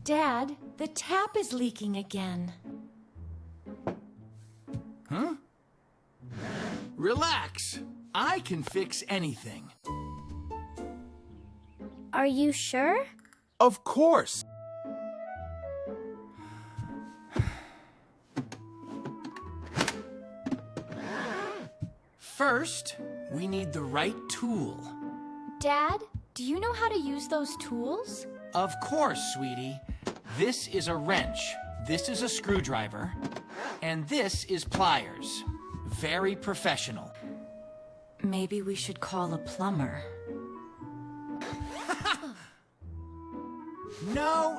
Dad, the tap is leaking again. Huh? Relax. I can fix anything. Are you sure? Of course. First, we need the right tool. Dad, do you know how to use those tools? Of course, sweetie. This is a wrench, this is a screwdriver, and this is pliers. Very professional. Maybe we should call a plumber.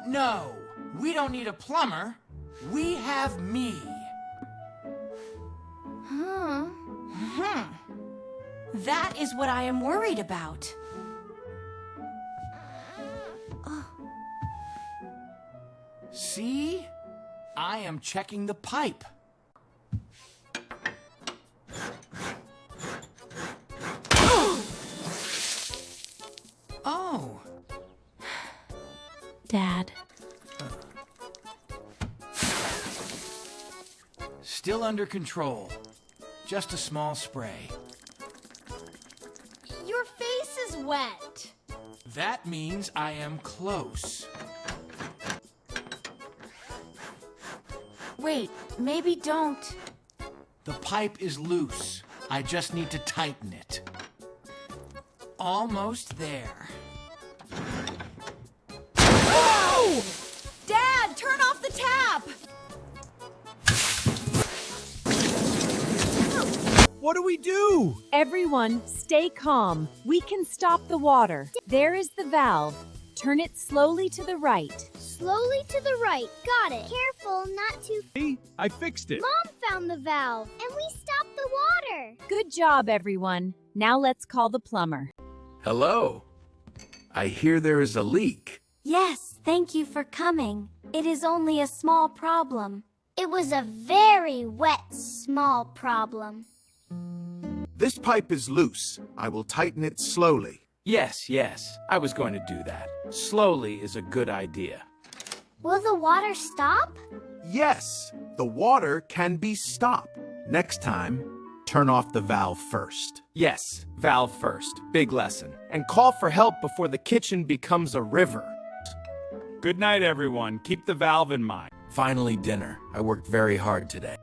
No. We don't need a plumber. We have me. That is what I am worried about. See? I am checking the pipe. Oh. Dad. Still under control. Just a small spray. Your face is wet. That means I am close. Wait, maybe don't. The pipe is loose. I just need to tighten it. Almost there. Whoa! Dad, turn off the tap! What do we do? Everyone, stay calm. We can stop the water. There is the valve. Turn it slowly to the right. Slowly to the right. Got it. Careful not to... See, I fixed it. Mom found the valve, and we stopped the water. Good job, everyone. Now let's call the plumber. Hello. I hear there is a leak. Yes, thank you for coming. It is only a small problem. It was a very wet, small problem. This pipe is loose. I will tighten it slowly. Yes. I was going to do that. Slowly is a good idea. Will the water stop? Yes, the water can be stopped. Next time, turn off the valve first. Yes, valve first. Big lesson. And call for help before the kitchen becomes a river. Good night, everyone. Keep the valve in mind. Finally, dinner. I worked very hard today.